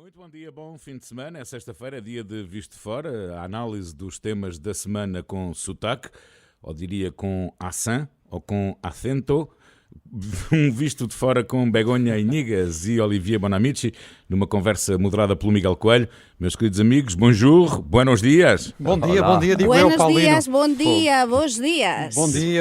Muito bom dia, bom fim de semana. É sexta-feira, dia de Visto de Fora, a análise dos temas da semana com sotaque, ou diria com accent, ou com acento. Um Visto de Fora com Begonha Inigas e Olivier Bonamici, numa conversa moderada pelo Miguel Coelho. Meus queridos amigos, bonjour, buenos dias. Bom dia, digo eu, Paulino. Buenos dias, bom dia, bons dias.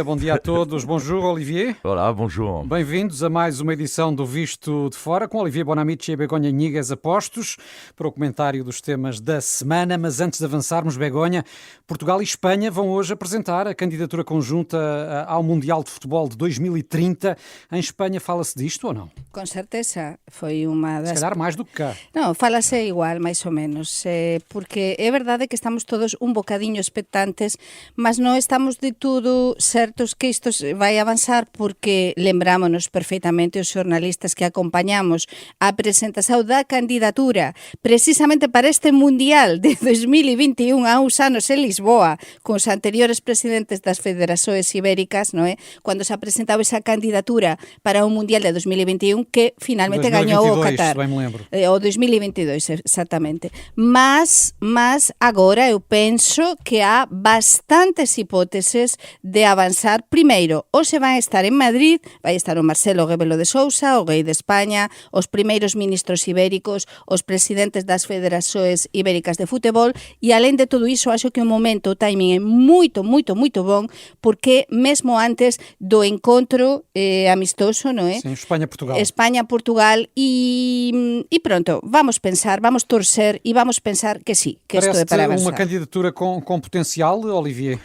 Bom dia a todos. Bonjour, Olivier. Olá, bonjour. Bem-vindos a mais uma edição do Visto de Fora, com Olivier Bonamici e Begonha Inigas apostos para o comentário dos temas da semana. Mas antes de avançarmos, Begonha, Portugal e Espanha vão hoje apresentar a candidatura conjunta ao Mundial de Futebol de 2030. Em Espanha fala-se disto ou não? Com certeza, foi uma das... Se calhar mais do que cá. Não, fala-se igual, mais ou menos, porque é verdade que estamos todos un bocadinho expectantes, mas non estamos de todo certos que isto vai avanzar, porque lembrámonos perfeitamente os xornalistas que acompañamos a presentación da candidatura precisamente para este Mundial de 2021 a uns anos en Lisboa, con os anteriores presidentes das federações ibéricas, non é? Cando se apresentaba esa candidatura para o Mundial de 2021 que finalmente gañou o Qatar. Bem me lembro. O 2022, exactamente. Mas agora eu penso que há bastantes hipóteses de avanzar. Primeiro, hoxe vai estar en Madrid, vai estar o Marcelo Rebelo de Sousa, o rei de España, os primeiros ministros ibéricos, os presidentes das federações ibéricas de futebol, e além de todo iso, acho que o momento, o timing é moito bon, porque mesmo antes do encontro amistoso, non é? Sim, Espanha-Portugal. Espanha-Portugal, e pronto, vamos pensar, vamos torcer e vamos pensar que sí, que isto é para avançar. Uma candidatura com potencial, Olivier?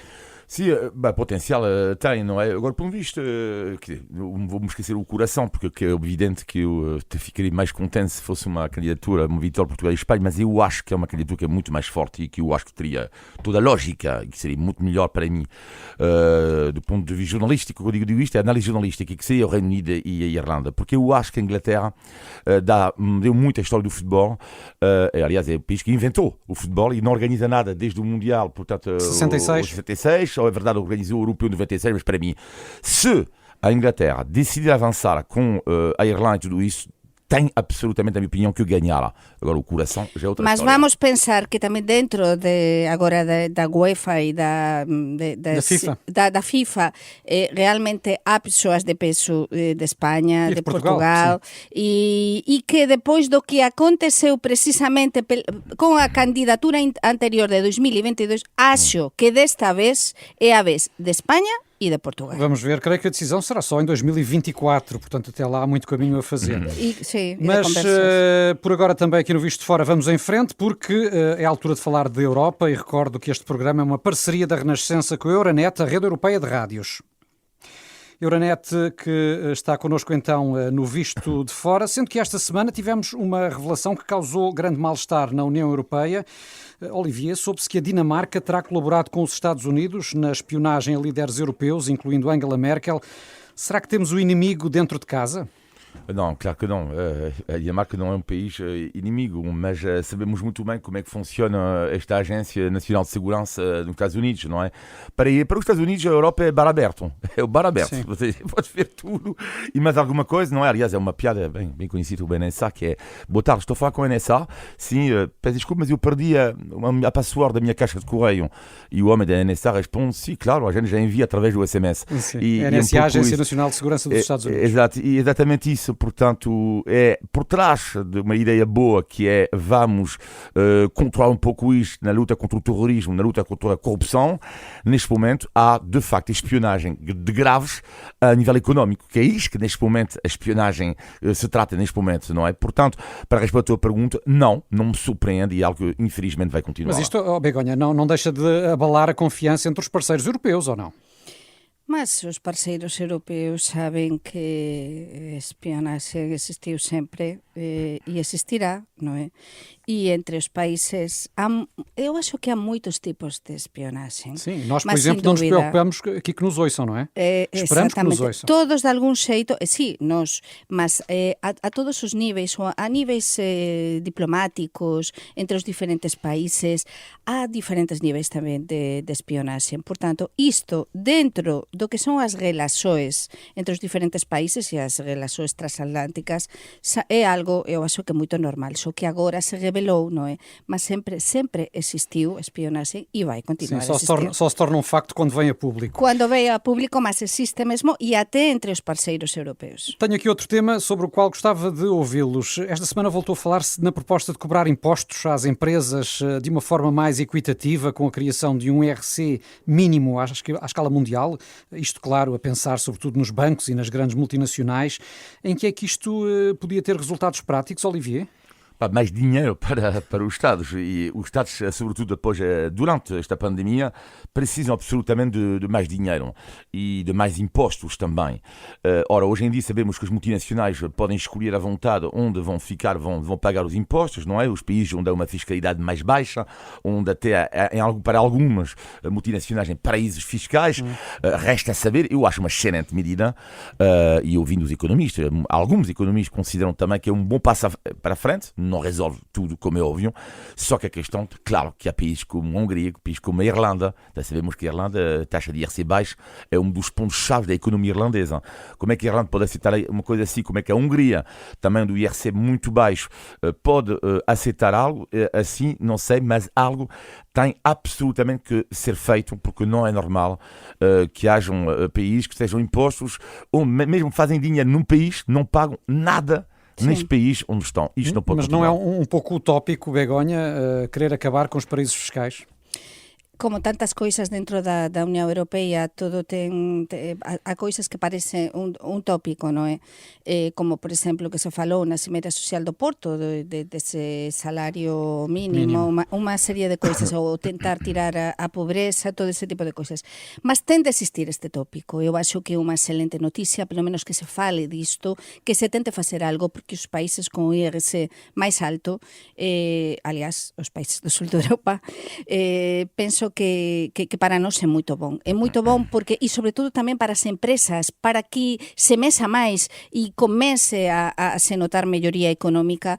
Sim, potencial tem, não é? Agora, por um visto, não vou-me esquecer o coração, porque é evidente que eu ficaria mais contente se fosse uma candidatura, uma vitória Portugal e Espanha, mas eu acho que é uma candidatura que é muito mais forte e que eu acho que teria toda a lógica e que seria muito melhor para mim, do ponto de vista jornalístico. Quando eu digo isto, é a análise jornalística, que seria o Reino Unido e a Irlanda, porque eu acho que a Inglaterra deu muita história do futebol, aliás, é o país que inventou o futebol e não organiza nada desde o Mundial, portanto, 66. É verdade, organizou o Europeu em 96, mas para mim, se a Inglaterra decidir avançar com a Irlanda e tudo isso, tem absolutamente, na minha opinião, que ganhar. Agora, o coração já é outra Mas história. vamos pensar que também dentro agora da UEFA e da FIFA realmente há pessoas de peso de Espanha, de Portugal e que depois do que aconteceu precisamente com a candidatura anterior de 2022, acho que desta vez é a vez de Espanha e de Portugal. Vamos ver, creio que a decisão será só em 2024, portanto até lá há muito caminho a fazer. Mas por agora também aqui no Visto de Fora vamos em frente, porque é a altura de falar de Europa, e recordo que este programa é uma parceria da Renascença com a Euranet, a rede europeia de rádios. Euranet, que está connosco então no Visto de Fora, sendo que esta semana tivemos uma revelação que causou grande mal-estar na União Europeia. Olivier, soube-se que a Dinamarca terá colaborado com os Estados Unidos na espionagem a líderes europeus, incluindo Angela Merkel. Será que temos o inimigo dentro de casa? Não, claro que não. A Dinamarca não é um país inimigo, mas sabemos muito bem como é que funciona esta Agência Nacional de Segurança nos Estados Unidos, não é? Para os Estados Unidos, a Europa é bar aberto. É o bar aberto. Sim. Você pode ver tudo e mais alguma coisa, não é? Aliás, é uma piada bem conhecida do NSA, que é: boa tarde, estou a falar com o NSA. Sim, peço desculpa, mas eu perdi a password da minha caixa de correio. E o homem da NSA responde: sim, claro, a gente já envia através do SMS. Sim. NSA, Agência Nacional de Segurança dos Estados Unidos. Exato, e exatamente isso. Portanto, é por trás de uma ideia boa, que é: vamos controlar um pouco isto na luta contra o terrorismo, na luta contra a corrupção. Neste momento há, de facto, espionagem de graves a nível económico, que é isto que neste momento a espionagem se trata neste momento, não é? Portanto, para responder à tua pergunta, não me surpreende, e é algo que infelizmente vai continuar. Mas isto, Begonha, não deixa de abalar a confiança entre os parceiros europeus, ou não? Mas os parceiros europeus sabem que espionagem existiu sempre e existirá, não é? E entre os países, eu acho que há muitos tipos de espionagem. Sim, nós, por exemplo, não nos preocupamos aqui que nos ouçam, não é? Esperamos que nos ouçam. Todos, de algum jeito, sim, nós, mas a todos os níveis, a níveis diplomáticos, entre os diferentes países, há diferentes níveis também de espionagem. Portanto, isto, dentro do que son as relaxoes entre os diferentes países e as relaxoes transatlánticas é algo, eu acho que é moito normal, só que agora se revelou, non é? Mas sempre existiu espionaxe e vai continuar a existir. Só se torna um facto quando vem a público. Quando vem a público, mas existe mesmo e até entre os parceiros europeus. Tenho aqui outro tema sobre o qual gostava de ouvi-los. Esta semana voltou a falar-se na proposta de cobrar impostos às empresas de uma forma mais equitativa, com a criação de um IRC mínimo à escala mundial. Isto, claro, a pensar sobretudo nos bancos e nas grandes multinacionais. Em que é que isto podia ter resultados práticos, Olivier? Mais dinheiro para os Estados, e os Estados, sobretudo durante esta pandemia, precisam absolutamente de mais dinheiro e de mais impostos também. Ora, hoje em dia sabemos que os multinacionais podem escolher à vontade onde vão ficar, vão pagar os impostos, não é? Os países onde há uma fiscalidade mais baixa, onde até para algumas multinacionais em paraísos fiscais. Resta saber, eu acho uma excelente medida, e ouvindo os economistas, alguns economistas consideram também que é um bom passo para a frente. Não resolve tudo, como é óbvio, só que a questão, claro, que há países como a Hungria, países como a Irlanda, já sabemos que a Irlanda, a taxa de IRC baixa, é um dos pontos-chave da economia irlandesa. Como é que a Irlanda pode aceitar uma coisa assim? Como é que a Hungria, também do IRC muito baixo, pode aceitar algo assim? Não sei, mas algo tem absolutamente que ser feito, porque não é normal que hajam países que sejam impostos, ou mesmo fazem dinheiro num país, não pagam nada neste país onde estão. Isto não pode Mas continuar. Não é um pouco utópico, Begonha, querer acabar com os paraísos fiscais? Como tantas coisas dentro da Unión Europea, todo há coisas que parecen un tópico, non é? Como, por exemplo, que se falou na Cimeira Social do Porto, dese salario mínimo. Unha serie de coisas, ou tentar tirar a pobreza, todo ese tipo de coisas. Mas ten de existir este tópico. Eu acho que é unha excelente noticia, pelo menos que se fale disto, que se tente facer algo, porque os países con o IRC máis alto, aliás, os países do sul de Europa, penso que para nós é moito bom. É moito bom porque, e sobre todo tamén para as empresas, para que se mexa máis e comece a se notar melloría económica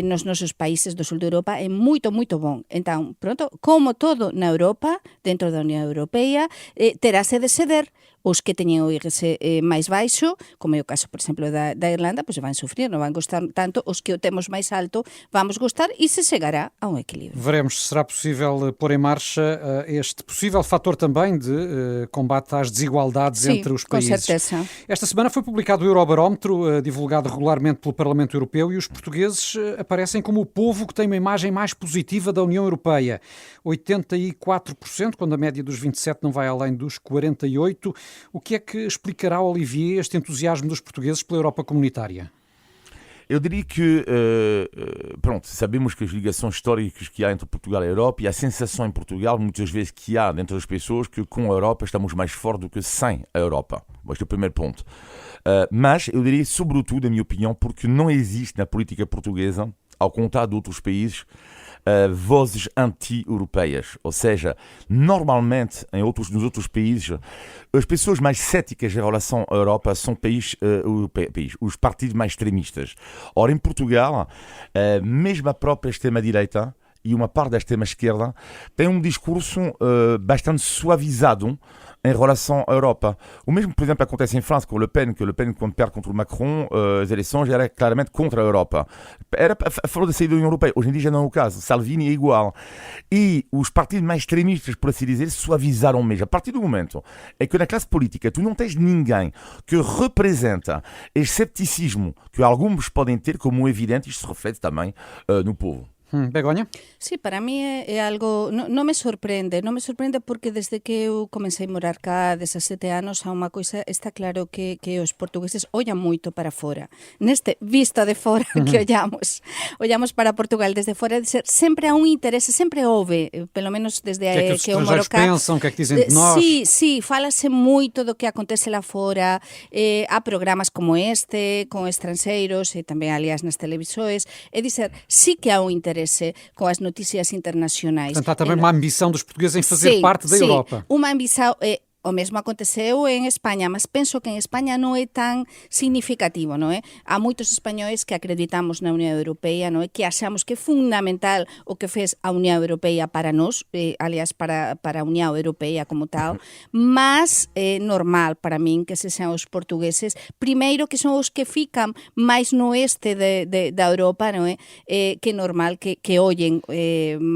nos nosos países do sul de Europa, é moito, moito bom. Entón, pronto, como todo na Europa, dentro da Unión Europea, terase de ceder. Os que teñen o IRC máis baixo, como é o caso, por exemplo, da Irlanda, pois van sufrir, non van gostar tanto. Os que o temos máis alto vamos gostar e se chegará a um equilíbrio. Veremos se será possível pôr em marcha este possível fator também de combate às desigualdades entre os países. Com certeza. Esta semana foi publicado o Eurobarómetro, divulgado regularmente pelo Parlamento Europeu, e os portugueses aparecem como o povo que tem uma imagem mais positiva da União Europeia. 84%, quando a média dos 27 não vai além dos 48%. O que é que explicará, Olivier, este entusiasmo dos portugueses pela Europa comunitária? Eu diria que, sabemos que as ligações históricas que há entre Portugal e a Europa, e a sensação em Portugal, muitas vezes, que há dentro das pessoas, que com a Europa estamos mais fortes do que sem a Europa. Este é o primeiro ponto. Mas eu diria, sobretudo, na minha opinião, porque não existe na política portuguesa, ao contrário de outros países, vozes anti-europeias. Ou seja, normalmente nos outros países, as pessoas mais céticas em relação à Europa são os partidos mais extremistas. Ora, em Portugal, mesmo a própria extrema-direita e uma parte da extrema-esquerda tem um discurso bastante suavizado em relação à Europa. O mesmo, por exemplo, acontece em França com Le Pen, quando perde contra o Macron, as eleições era claramente contra a Europa. Era a favor da saída da União Europeia. Hoje em dia já não é o caso. Salvini é igual. E os partidos mais extremistas, por assim dizer, suavizaram mesmo. A partir do momento em que na classe política tu não tens ninguém que representa este cepticismo que alguns podem ter, como evidente, isto se reflete também no povo. Begonha? Sí, para mí é algo, non me sorprende porque desde que eu comecei a morar cá 17 anos a unha coisa está claro que os portugueses ollan moito para fora. Neste vista de fora que ollamos para Portugal desde fora, sempre há un interese, sempre houve, pelo menos desde que eu moro cá. O que é que dizem de nós? Sí, fálase moito do que acontece lá fora, há programas como este, con estranxeiros e tamén, aliás, nas televisores, é dizer, sí que há un interese com as notícias internacionais. Portanto, há também uma ambição dos portugueses em fazer parte da Europa. Uma ambição, O mesmo aconteceu en España, mas penso que en España non é tan significativo, non é? Há moitos españois que acreditamos na Unión Europea, non é? Que achamos que é fundamental o que fez a Unión Europea para nós, aliás, para a Unión Europea como tal, mas é normal para min que se sean os portugueses, primeiro que son os que fican máis no oeste da Europa, non é? Que é normal que ollen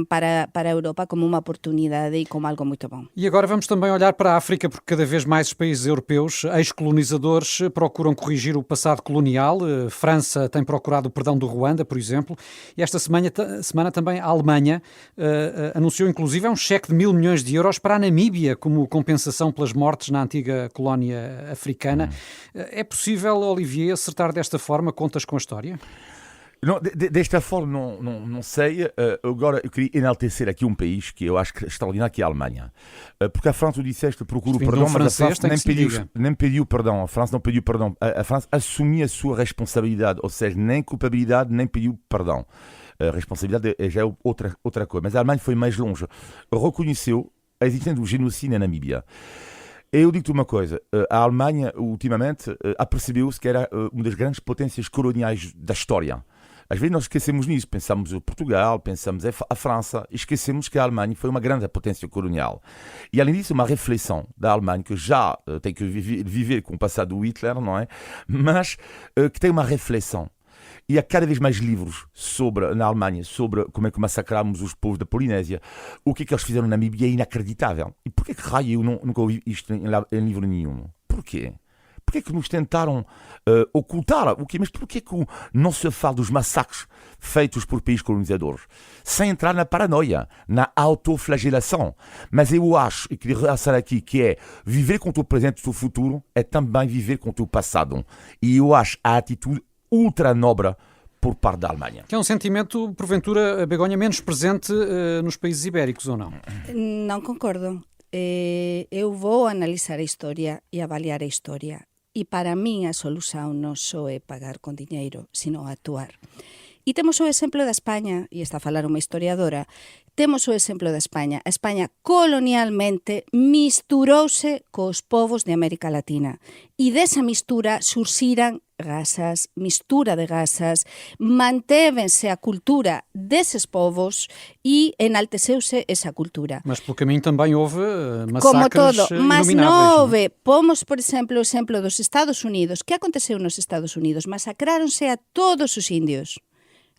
para a Europa como uma oportunidade e como algo muito bom. E agora vamos também olhar para a África, porque cada vez mais os países europeus, ex-colonizadores, procuram corrigir o passado colonial. A França tem procurado o perdão do Ruanda, por exemplo, e esta semana também a Alemanha anunciou inclusive um cheque de 1.000 milhões de euros para a Namíbia como compensação pelas mortes na antiga colónia africana. É possível, Olivier, acertar desta forma? Contas com a história? Não, desta forma não sei. Agora eu queria enaltecer aqui um país que eu acho extraordinário, que é a Alemanha. Porque a França, tu disseste, procura o perdão, mas a França nem pediu perdão. A França não pediu perdão. A França assumiu a sua responsabilidade, ou seja, nem culpabilidade, nem pediu perdão. A responsabilidade já é outra coisa. Mas a Alemanha foi mais longe. Reconheceu a existência do genocídio na Namíbia. Eu digo-te uma coisa, a Alemanha, ultimamente, apercebeu-se que era uma das grandes potências coloniais da história. Às vezes nós esquecemos nisso, pensamos em Portugal, pensamos a França, e esquecemos que a Alemanha foi uma grande potência colonial. E além disso, uma reflexão da Alemanha, que já tem que viver com o passado do Hitler, não é? Mas que tem uma reflexão. E há cada vez mais livros na Alemanha sobre como é que massacramos os povos da Polinésia. O que é que eles fizeram na Namíbia é inacreditável. E porquê que raio eu nunca ouvi isto em livro nenhum? Porquê? Porquê que nos tentaram ocultar? Mas porquê que não se fala dos massacres feitos por países colonizadores? Sem entrar na paranoia, na autoflagelação. Mas eu acho, e queria realçar aqui, que é viver com o teu presente e o teu futuro é também viver com o teu passado. E eu acho a atitude ultra nobre por parte da Alemanha. Que é um sentimento, porventura, Begonha, menos presente nos países ibéricos, ou não? Não concordo. Eu vou analisar a história e avaliar a história. E para min a solución non só é pagar con diñeiro, sino actuar. E temos o exemplo da España, e está a falar unha historiadora, temos o exemplo da España. A España colonialmente misturouse cos povos de América Latina. E desa mistura surxiran razas, mistura de razas, mantévense a cultura deses povos e enalteceuse esa cultura. Mas pelo caminho também houve massacres como todo, mas não houve. Pomos, por exemplo, o exemplo dos Estados Unidos. Que aconteceu nos Estados Unidos? Masacráronse a todos os indios.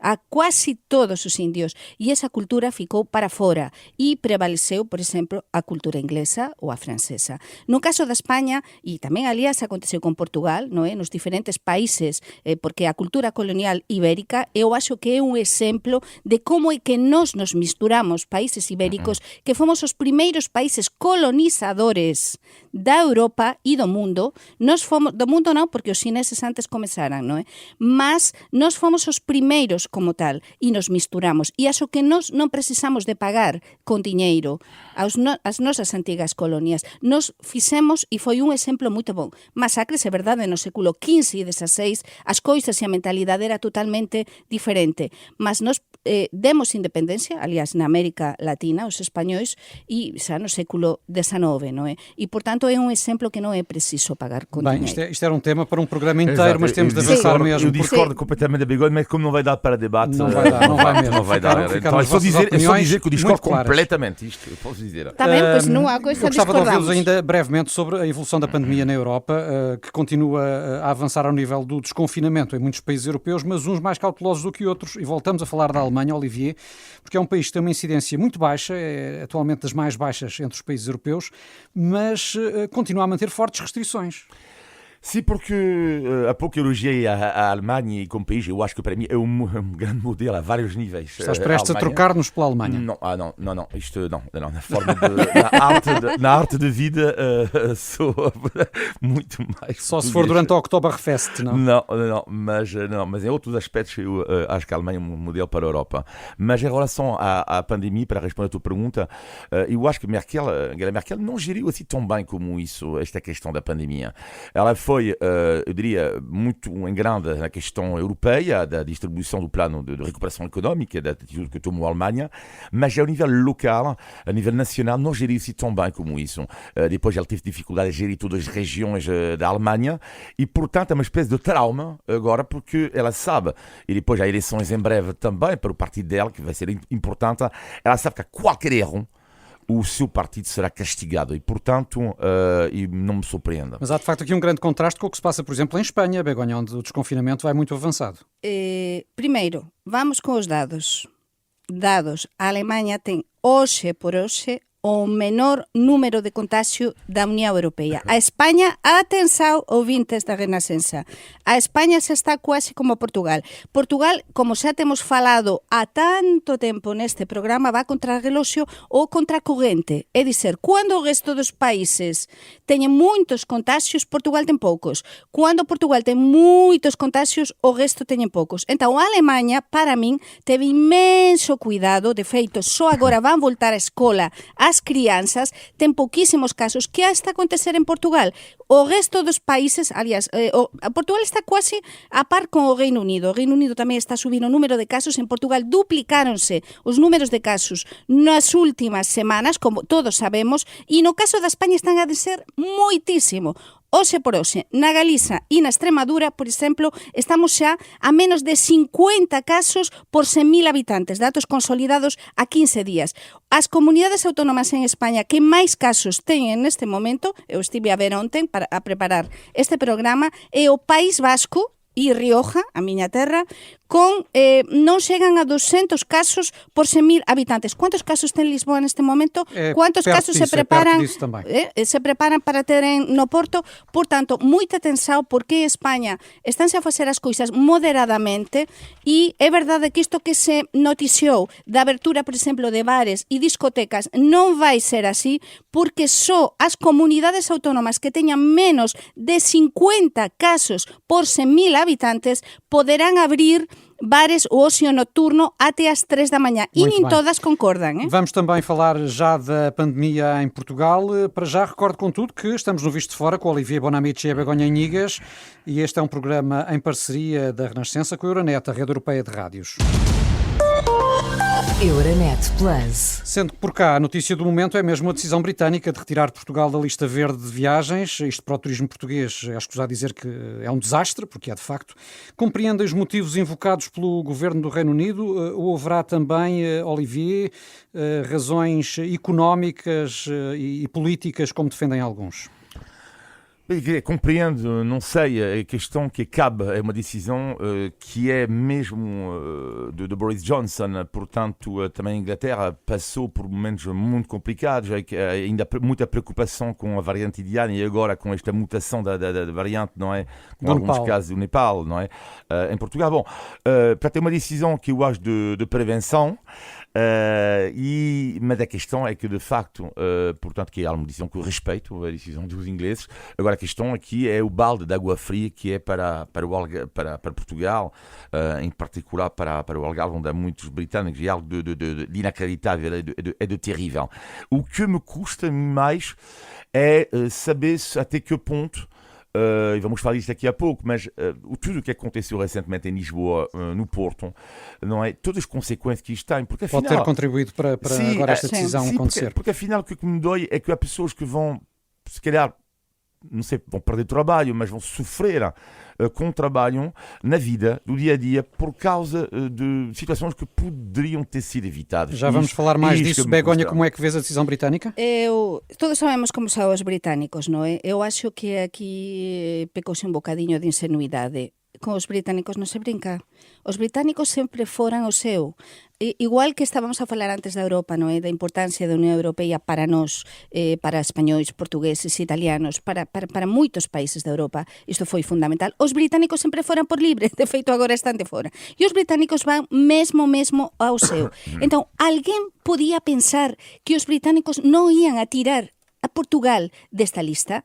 A quase todos os indios, e esa cultura ficou para fora e prevaleceu, por exemplo, a cultura inglesa ou a francesa. No caso da España, e tamén aliás aconteceu con Portugal, non é? Nos diferentes países, porque a cultura colonial ibérica, eu acho que é un exemplo de como é que nos misturamos, países ibéricos, que fomos os primeiros países colonizadores da Europa e do mundo. Nos fomos, do mundo non, porque os chineses antes comezaran, non é? Mas nos fomos os primeiros como tal, e nos misturamos. E acho que nós non precisamos de pagar con diñeiro as nosas antigas colonias. Nos fixemos, e foi un exemplo moito bon. Masacres, é verdade, no século XV e XVI, as coisas e a mentalidade era totalmente diferente. Mas nos demos independencia, aliás, na América Latina, os españois, e xa no século XIX, non é? E, portanto, é un exemplo que non é preciso pagar con diñeiro. Isto era um tema para um programa inteiro, mas temos de avançar mesmo. Eu discordo completamente da Begonha, mas como não vai dar para debate, não vai mesmo. Não vai dar. Então é só dizer que eu discordo completamente. Isto eu posso dizer. Está bem, pois não há coisa a discordar. Gostava de ouvi-los ainda brevemente sobre a evolução da pandemia na Europa, que continua a avançar ao nível do desconfinamento em muitos países europeus, mas uns mais cautelosos do que outros. E voltamos a falar da Alemanha, Olivier, porque é um país que tem uma incidência muito baixa, é atualmente das mais baixas entre os países europeus, mas continua a manter fortes restrições. Sim, porque há pouco elogiei a Alemanha como país. Eu acho que para mim é um grande modelo a vários níveis. Estás prestes a trocar-nos pela Alemanha? Não. Isto não. Na forma na arte de vida sou muito mais. Só se for durante a Oktoberfest, não? Não, mas em outros aspectos eu acho que a Alemanha é um modelo para a Europa. Mas em relação à pandemia, para responder a tua pergunta, eu acho que Angela Merkel não geriu assim tão bem como isso, esta questão da pandemia. Ela foi foi, eu diria, muito em grande na questão europeia, da distribuição do plano de recuperação económica, da atitude que tomou a Alemanha, mas ao nível local, a nível nacional, não geriu-se tão bem como isso. Depois ela teve dificuldade a gerir todas as regiões da Alemanha e, portanto, é uma espécie de trauma agora, porque ela sabe, e depois há eleições em breve também para o partido dela, que vai ser importante, ela sabe que a qualquer erro o seu partido será castigado e, portanto, e não me surpreenda. Mas há, de facto, aqui um grande contraste com o que se passa, por exemplo, em Espanha, Begonha, onde o desconfinamento vai muito avançado. Primeiro, vamos com os dados. A Alemanha tem, hoxe por hoxe, o menor número de contágio da União Europeia. A Espanha, atenção, ouvintes da Renascença, a Espanha xa está quase como Portugal. Portugal, como xa temos falado há tanto tempo neste programa, va contra reloxo ou contra corrente. É dizer, cando o resto dos países teñen moitos contágios, Portugal ten poucos. Cando Portugal ten moitos contágios, o resto teñen poucos. Então, a Alemanha, para min, teve imenso cuidado. De feito, só agora van voltar á escola as crianças, ten pouquísimos casos, que está a acontecer en Portugal. O resto dos países, aliás, Portugal está quase a par con o Reino Unido. O Reino Unido tamén está subindo o número de casos. En Portugal duplicáronse os números de casos nas últimas semanas, como todos sabemos, e no caso da España están a descer moitísimo. Hoxe por hoxe, na Galiza e na Extremadura, por exemplo, estamos xa a menos de 50 casos por 100.000 habitantes, datos consolidados a 15 días. As comunidades autónomas en España que máis casos teñen neste momento, eu estive a ver onten para preparar este programa, é o País Vasco e Rioja, a miña terra, con non chegan a 200 casos por 100.000 habitantes. Quantos casos ten Lisboa neste momento? Quantos casos se preparan para terem no Porto? Por tanto, moita atención, porque España estánse a facer as cousas moderadamente, e é verdade que isto que se noticiou da abertura, por exemplo, de bares e discotecas non vai ser así, porque só as comunidades autónomas que teñan menos de 50 casos por 100.000 habitantes poderán abrir bares o ocio nocturno até às 3 da manhã. E nem todas concordam. Vamos também falar já da pandemia em Portugal. Para já, recordo contudo que estamos no Visto de Fora com o Olivier Bonamici e a Begonha Inigas, e este é um programa em parceria da Renascença com a Euronet, a rede europeia de rádios. Euronet Plus. Sendo que por cá a notícia do momento é mesmo a decisão britânica de retirar Portugal da lista verde de viagens. Isto para o turismo português é escusado dizer que é um desastre, porque é de facto. Compreendem os motivos invocados pelo governo do Reino Unido, ou haverá também, Olivier, razões económicas e políticas, como defendem alguns? Compreendo, não sei, a questão que cabe é uma decisão que é mesmo de Boris Johnson, portanto também a Inglaterra passou por momentos muito complicados, ainda muita preocupação com a variante indiana e agora com esta mutação da variante, não é? Com alguns casos do Nepal, não é? Em Portugal, bom, para ter uma decisão que eu acho de prevenção, mas a questão é que de facto, portanto, que é uma decisão que eu respeito, a decisão dos ingleses. Agora a questão aqui é o balde de água fria que é para Portugal, em particular para o Algarve, onde há muitos britânicos, e algo de inacreditável, é de terrível. O que me custa mais é saber até que ponto, e vamos falar disto daqui a pouco, mas tudo o que aconteceu recentemente em Lisboa, no Porto, não é? Todas as consequências que isto tem, porque afinal... Pode ter contribuído para sim, agora esta decisão acontecer. Porque afinal o que me dói é que há pessoas que vão, se calhar, não sei, vão perder trabalho, mas vão sofrer com o trabalho na vida, do dia a dia, por causa de situações que poderiam ter sido evitadas. Já vamos falar mais disso. Begonha, como é que vês a decisão britânica? Todos sabemos como são os britânicos, não é? Eu acho que aqui pecou-se um bocadinho de ingenuidade. Com os britânicos non se brinca. Os britânicos sempre foran o seu. Igual que estábamos a falar antes da Europa, non é? Da importancia da Unión Europea para nós, para españois, portugueses, italianos, para moitos países da Europa. Isto foi fundamental. Os britânicos sempre foran por libre, de feito agora están de fora. E os britânicos van mesmo ao seu. Entón, alguén podía pensar que os britânicos non ian a tirar a Portugal desta lista?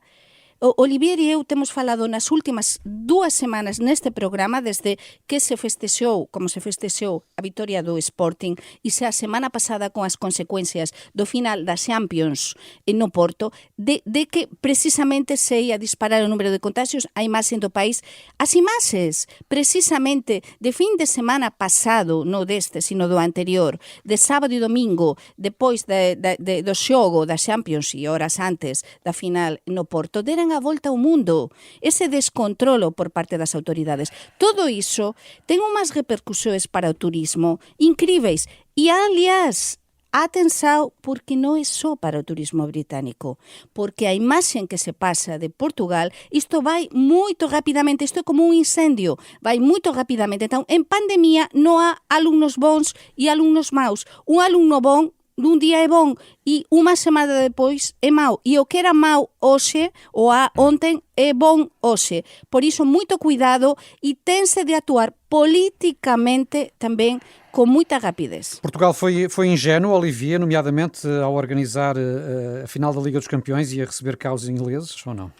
Olivier e eu temos falado nas últimas 2 semanas neste programa, desde que se festexou, como se festexou a vitória do Sporting, e se a semana pasada con as consecuencias do final da Champions no Porto, de que precisamente se ia disparar o número de contagios, a imaxe do país. As imaxes, precisamente, de fin de semana pasado, non deste, sino do anterior, de sábado e domingo, depois do xogo da Champions e horas antes da final no Porto, deran a volta ao mundo. Ese descontrolo por parte das autoridades. Todo iso ten unhas repercusións para o turismo incríveis. E, aliás, atenção, porque non é só para o turismo británico, porque a imaxe que se pasa de Portugal, isto vai moito rapidamente, isto é como un incendio, vai moito rapidamente. Então, en pandemia non há alumnos bons e alumnos maus. Un alumno bon nun día é bon e unha semana depois é mau. E o que era mau hoxe ou ontem é bon hoxe. Por iso, moito cuidado e tense de actuar politicamente tamén com muita rapidez. Portugal foi ingênuo, Olivier, nomeadamente ao organizar a final da Liga dos Campeões e a receber cá os ingleses, ou não?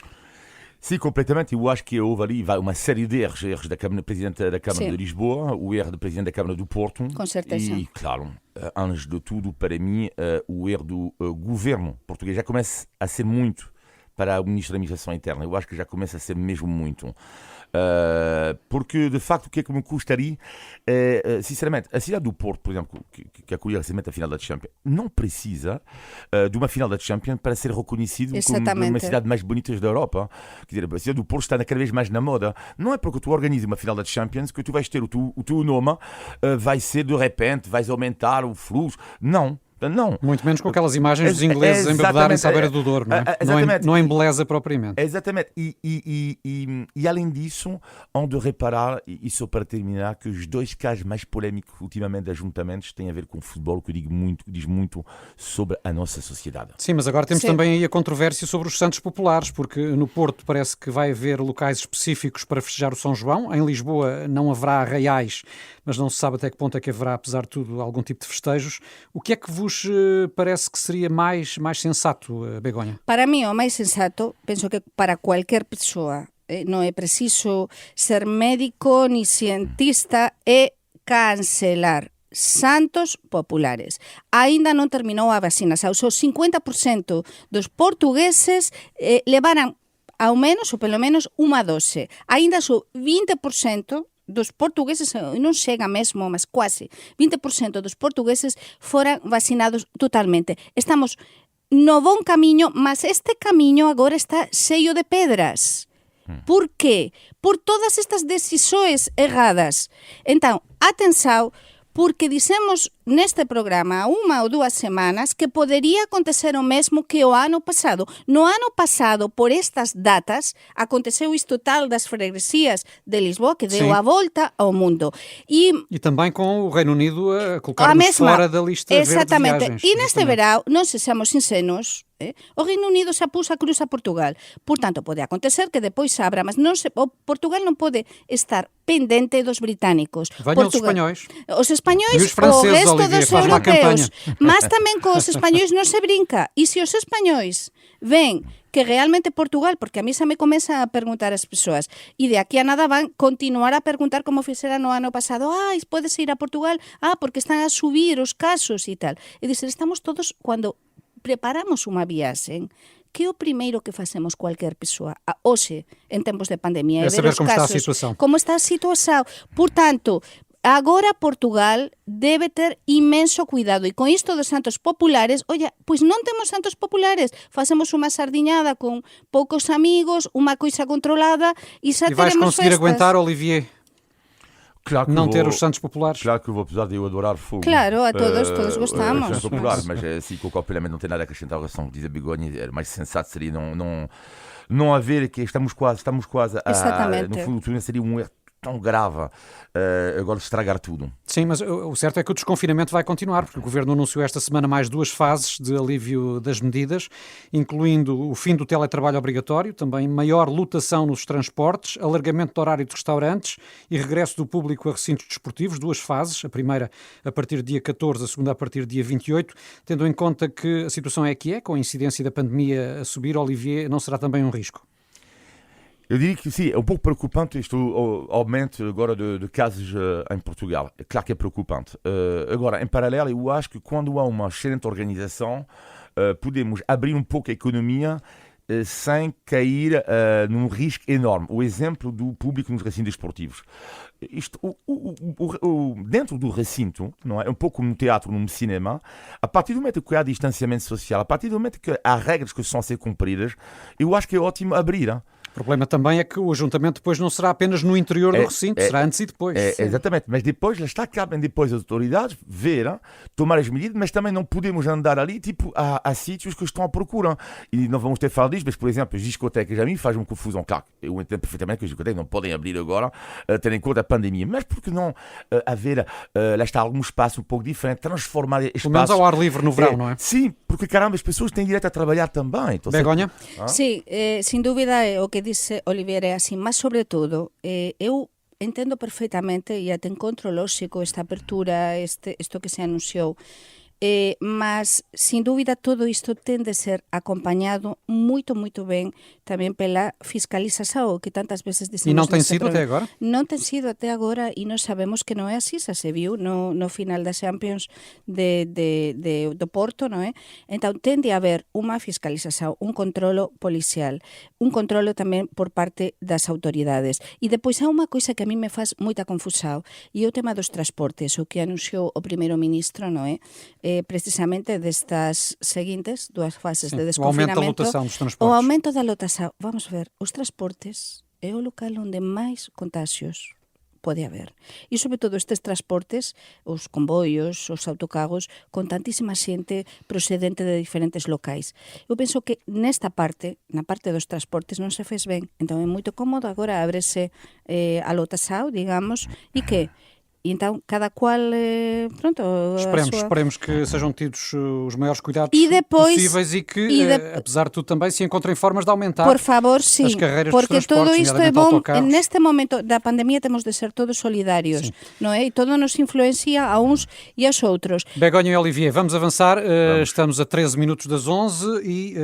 Sim, completamente. Eu acho que houve ali uma série de erros da Presidente da Câmara de Lisboa, o erro do Presidente da Câmara do Porto. Com certeza. E, claro, antes de tudo, para mim, o erro do governo português já começa a ser muito para o Ministro da Administração Interna. Eu acho que já começa a ser mesmo muito. Porque, de facto, o que é que me custa ali? Sinceramente, a cidade do Porto, por exemplo, que acolheu recentemente a final da Champions, não precisa de uma final da Champions para ser reconhecido como uma das cidades mais bonitas da Europa. Quer dizer, a cidade do Porto está cada vez mais na moda. Não é porque tu organizas uma final da Champions que tu vais ter o teu nome, vai ser de repente, vais aumentar o fluxo. Não. Não. Muito menos com aquelas imagens dos ingleses embebedarem-se à beira do Douro, não é? Não embeleza propriamente. Exatamente. E além disso, há de reparar, e só para terminar, que os 2 casos mais polémicos ultimamente de ajuntamentos têm a ver com o futebol, que diz muito sobre a nossa sociedade. Sim, mas agora temos também aí a controvérsia sobre os Santos Populares, porque no Porto parece que vai haver locais específicos para festejar o São João. Em Lisboa não haverá arraiais, mas não se sabe até que ponto é que haverá, apesar de tudo, algum tipo de festejos. O que é que vos parece que seria mais sensato, Begonha? Para mí, o máis sensato, penso que para cualquier persoa, non é preciso ser médico ni cientista, é cancelar Santos Populares. Aínda non terminou a vacinación. Os 50% dos portugueses levaran ao menos, ou pelo menos, unha dose. Aínda o 20% dos portugueses, non chega mesmo, mas quase 20% dos portugueses foran vacinados totalmente. Estamos no bon camiño, mas este camiño agora está cheio de pedras. Por qué? Por todas estas decisões erradas. Então, atenção, porque dissemos neste programa há 1 ou 2 semanas que poderia acontecer o mesmo que o ano passado. No ano passado, por estas datas, aconteceu isto tal das freguesias de Lisboa, que deu a volta ao mundo. E também com o Reino Unido a colocar-nos fora da lista verde de viagens. Exatamente. E neste verão, non sexamos sinceros, o Reino Unido xa puxa a cruz a Portugal. Portanto, pode acontecer que depois abra, mas Portugal non pode estar pendente dos británicos. Venham os espanhóis. Os espanhóis, e os franceses, o resto dos europeus. Mas tamén con os espanhóis non se brinca. E se os espanhóis ven que realmente Portugal, porque a mí xa me comeza a preguntar as persoas, e de aquí a nada van continuar a preguntar como fixera no ano pasado, podes ir a Portugal, porque están a subir os casos e tal. E dizer, estamos todos, cando preparamos unha viaxe, que é o primeiro que facemos cualquier persoa hoxe, en tempos de pandemia, é saber ver os casos, como está a situación. Portanto, agora Portugal debe ter imenso cuidado, e con isto dos Santos Populares, pois non temos Santos Populares, facemos unha sardiñada con poucos amigos, unha coisa controlada, e xa teremos festas. E vais conseguir aguentar, Olivier? Claro que não ter os Santos Populares. Claro que eu vou, apesar de eu adorar fogo. Claro, a todos gostamos. Santos Populares, mas assim, completamente não tem nada a acrescentar à relação que diz a Begonha. Era mais sensato seria não haver, que estamos quase Exatamente. no fundo, seria um erro tão grave agora estragar tudo. Sim, mas o certo é que o desconfinamento vai continuar, porque o Governo anunciou esta semana mais 2 fases de alívio das medidas, incluindo o fim do teletrabalho obrigatório, também maior lotação nos transportes, alargamento do horário de restaurantes e regresso do público a recintos desportivos, 2 fases, a primeira a partir do dia 14, a segunda a partir do dia 28, tendo em conta que a situação é que é, com a incidência da pandemia a subir, Olivier, não será também um risco? Eu diria que sim, é um pouco preocupante este aumento agora de casos em Portugal. É claro que é preocupante. Agora, em paralelo, eu acho que quando há uma excelente organização, podemos abrir um pouco a economia sem cair num risco enorme. O exemplo do público nos recintos esportivos. Dentro do recinto, não é um pouco como no teatro, no cinema, a partir do momento que há distanciamento social, a partir do momento que há regras que são a ser cumpridas, eu acho que é ótimo abrir. O problema também é que o ajuntamento depois não será apenas no interior do recinto, será antes e depois. Exatamente, mas depois, lá está, cabem depois as autoridades ver, tomar as medidas, mas também não podemos andar ali, tipo, há sítios que estão à procura. E não vamos ter falado disto, mas, por exemplo, as discotecas a mim faz uma confusão. Claro, eu entendo perfeitamente que as discotecas não podem abrir agora, tendo em conta a pandemia, mas por que não haver, lá está, algum espaço um pouco diferente, transformar espaços... Pelo menos ao ar livre no verão, não é? Sim, porque, caramba, as pessoas têm direito a trabalhar também. Então, Begonha? Sí, sin dúbida é o que dice Olivier é así, mas sobre todo, eu entendo perfectamente e até encontro lógico esta apertura, isto que se anunciou, mas, sin dúbida, todo isto ten de ser acompañado moito ben tamén pela fiscalización que tantas veces dicemos. E non ten sido até agora? Non ten sido até agora e nós sabemos que non é así, xa se viu no final da Champions do Porto, non é? Entón, ten de haber unha fiscalización, un controlo policial, un controlo tamén por parte das autoridades. E depois há unha coisa que a mí me faz moita confusao e é o tema dos transportes, o que anunciou o primeiro ministro, non é? Precisamente destas seguintes duas fases de desconfinamento. O aumento da lotação dos transportes. O aumento da lotação. Vamos ver, os transportes é o local onde máis contagios pode haber. E, sobre todo, estes transportes, os comboios, os autocarros, con tantísima xente procedente de diferentes locais. Eu penso que nesta parte, na parte dos transportes, non se fez ben. Entón, é moito cómodo agora ábrese a lotação, digamos, e que e então cada qual, pronto... Esperemos que sejam tidos os maiores cuidados possíveis e que, apesar de tudo, também se encontrem formas de aumentar por favor, sim, as carreiras porque dos transportes, todo isto é bom. Autocarros. Neste momento da pandemia temos de ser todos solidários, não é? E todo nos influencia a uns e aos outros. Begonha e Olivier, vamos avançar. Estamos a 13 minutos das 11 e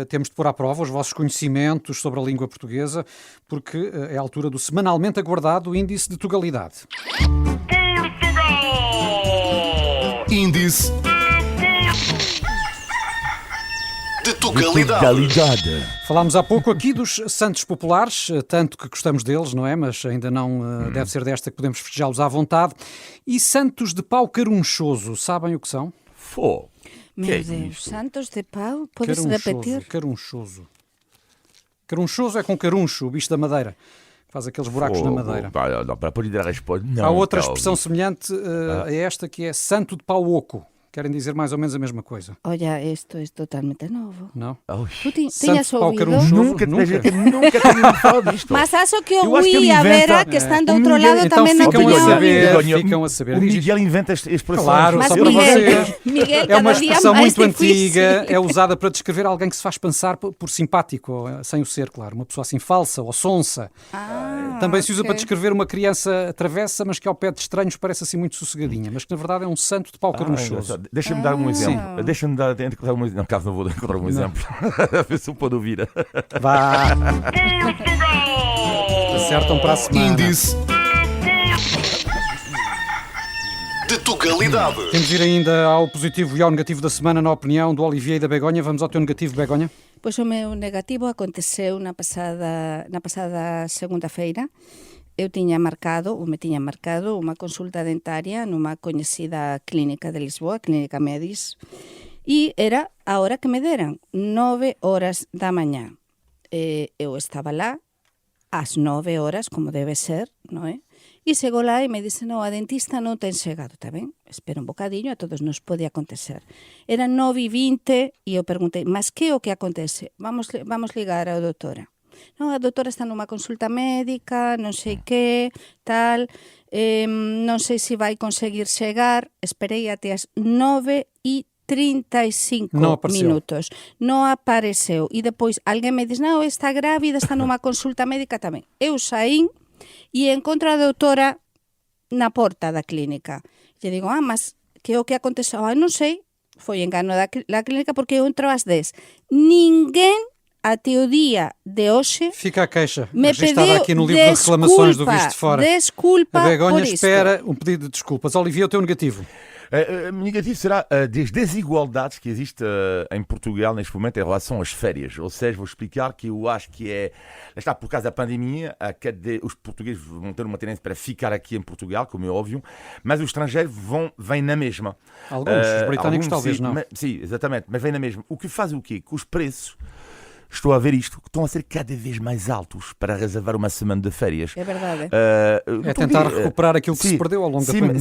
temos de pôr à prova os vossos conhecimentos sobre a língua portuguesa, porque é a altura do semanalmente aguardado Índice de Tugalidade. Índice de Tugalidade. Falámos há pouco aqui dos santos populares, tanto que gostamos deles, não é? Mas ainda não deve ser desta que podemos festejá-los à vontade. E santos de pau carunchoso, sabem o que são? Meu Deus, santos de pau? Pode-se repetir? Carunchoso. Carunchoso é com caruncho, o bicho da madeira. Faz aqueles buracos na madeira. Há outra expressão semelhante a esta que é santo de pau oco. Querem dizer mais ou menos a mesma coisa. Olha, isto é totalmente novo. Não? Tu tinhas ouvido? Nunca tinha falado disto. Mas acho que o Gui e a Vera, que estão do outro lado, também não tinham ouvido. Ficam a saber. O Miguel inventa expressões. Claro, mas só para vocês. Miguel, é uma expressão muito difícil. antiga, é usada para descrever alguém que se faz pensar por simpático, sem o ser, claro. Uma pessoa assim falsa ou sonsa. Também se usa para descrever uma criança travessa, mas que ao pé de estranhos parece assim muito sossegadinha, mas que na verdade é um santo de pau carunchoso. Deixa-me dar um exemplo. Deixa-me encontrar um exemplo. Não, caso não vou encontrar um exemplo. A ver se eu pode ouvir. Vá! Acertam para a semana. Índice de Tugalidade. Temos de ir ainda ao positivo e ao negativo da semana, na opinião do Olivier e da Begonha. Vamos ao teu negativo, Begonha. Pois o meu negativo aconteceu na pasada segunda-feira. Eu me tiña marcado unha consulta dentária numa coñecida clínica de Lisboa, Clínica Medis, e era a hora que me deran, 9 horas da mañá. Eu estaba lá ás 9 horas, como debe ser, non é? E chego lá e me dice, non, a dentista non ten chegado, está ben? Espera un bocadiño, a todos nos pode acontecer. Eran 9:20 e eu perguntei, mas que é o que acontece? Vamos ligar ao doutora. Non, a doutora está nunha consulta médica, non sei que, tal, non sei se vai conseguir chegar. Esperei até as 9:35 minutos. Non apareceu. E depois alguén me diz, non, está grávida, está nunha consulta médica tamén. Eu saín e encontro a doutora na porta da clínica. E digo, mas que é o que aconteceu? Non sei, foi engano da clínica porque eu entro ás 10. Ninguén até o dia de hoje... Fica a queixa, registada aqui no livro de reclamações do Visto de Fora. Desculpa a Begonha por espera um pedido de desculpas. Olivia, o teu negativo? O negativo será das desigualdades que existem em Portugal neste momento em relação às férias. Ou seja, vou explicar que eu acho que está por causa da pandemia, os portugueses vão ter uma tendência para ficar aqui em Portugal, como é óbvio, mas os estrangeiros vêm na mesma. Alguns, os britânicos talvez sim, não. Sim, exatamente, mas vêm na mesma. O que faz o quê? Que os preços... Estou a ver isto, que estão a ser cada vez mais altos para reservar uma semana de férias. É verdade. É tentar recuperar aquilo que se perdeu ao longo da pandemia.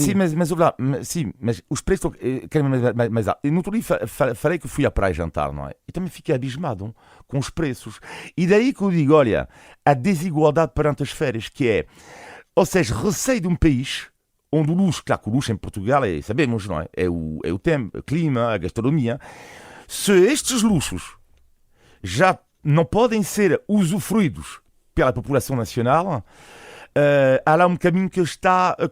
Sim, mas os preços querem mais altos. No outro dia falei que fui à praia jantar, não é? E também fiquei abismado com os preços. E daí que eu digo, olha, a desigualdade perante as férias, que é, ou seja, receio de um país onde o luxo, claro que o luxo em Portugal, sabemos, não é? É o tempo, o clima, a gastronomia. Se estes luxos já não podem ser usufruídos pela população nacional, há lá um caminho que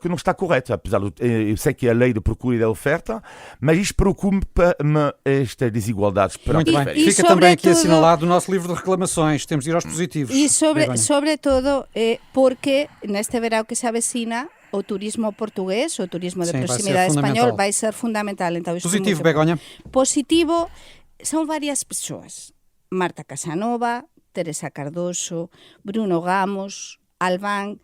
não está correto. Apesar de eu sei que é a lei de procura e da oferta, mas isto preocupa-me estas desigualdades. Muito bem. Fica também aqui assinalado o nosso livro de reclamações. Temos de ir aos positivos. E sobretudo porque neste verão que se avecina, o turismo português, o turismo de proximidade espanhol vai ser fundamental. Então, positivo, Begonha? Positivo são várias pessoas. Marta Casanova, Teresa Cardoso, Bruno Gamos, Albán,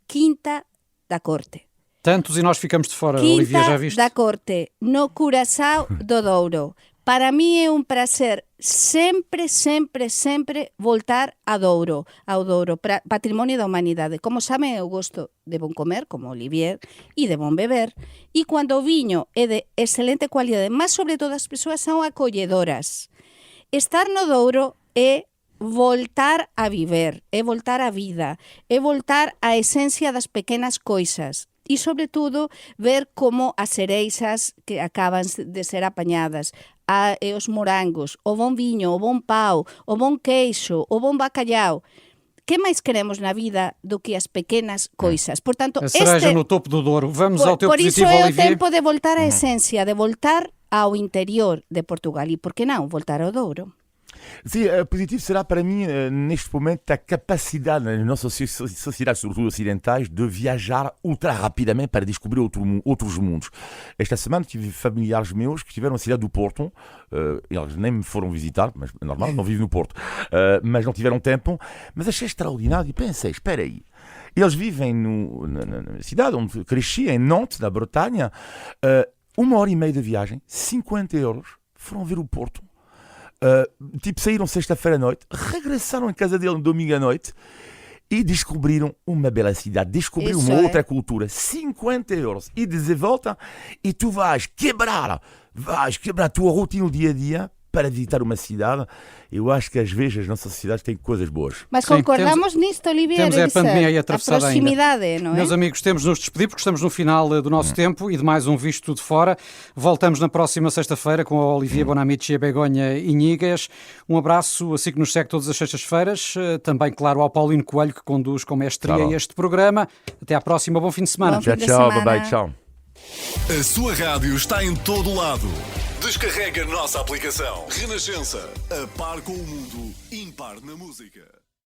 Quinta da Corte. Tantos e nós ficamos de fora, Olivia, já viste? Quinta da Corte, no Curaçao do Douro. Para mim é um prazer sempre voltar ao Douro, património da humanidade. Como sabem, eu gosto de bom comer, como Olivier, e de bom beber. E quando o vinho é de excelente qualidade, mas sobretudo as pessoas são acolhedoras. Estar no Douro é voltar a viver, é voltar á vida, é voltar á esencia das pequenas coisas e, sobretudo, ver como as cereixas que acaban de ser apañadas, os morangos, o bon viño, o bon pau, o bon queixo, o bon bacalhau. Que máis queremos na vida do que as pequenas coisas? Portanto, a cereja no topo do Douro. Vamos ao teu positivo, Olivier. Por isso é o tempo de voltar á esencia, de voltar ao interior de Portugal e, por que não, voltar ao Douro. Sim, positivo será para mim, neste momento, a capacidade nas nossas sociedades, sobretudo ocidentais, de viajar ultra rapidamente para descobrir outros mundos. Esta semana tive familiares meus que estiveram na cidade do Porto, eles nem me foram visitar, mas é normal, não vivem no Porto, mas não tiveram tempo, mas achei extraordinário e pensei, espera aí, eles vivem na cidade onde cresci, em Nantes, na Bretanha, 1h30 de viagem, 50 €, foram ver o Porto. Saíram sexta-feira à noite, regressaram em casa dele no domingo à noite e descobriram uma bela cidade, descobriram uma outra cultura, 50 €, e de volta, e tu vais quebrar a tua rotina do dia a dia para visitar uma cidade. Eu acho que às vezes as nossas cidades têm coisas boas. Mas concordamos nisto, Olivier? Temos a pandemia aí atravessada a proximidade, ainda. Não é? Meus amigos, temos de nos despedir porque estamos no final do nosso tempo e de mais um Visto de Fora. Voltamos na próxima sexta-feira com a Olivier Bonamici e a Begonha Inigues. Um abraço, assim que nos segue todas as sextas-feiras. Também, claro, ao Paulino Coelho, que conduz com mestria este programa. Até à próxima, bom fim de semana. Tchau, bye, tchau. A sua rádio está em todo o lado. Descarrega a nossa aplicação. Renascença. A par com o mundo, impar na música.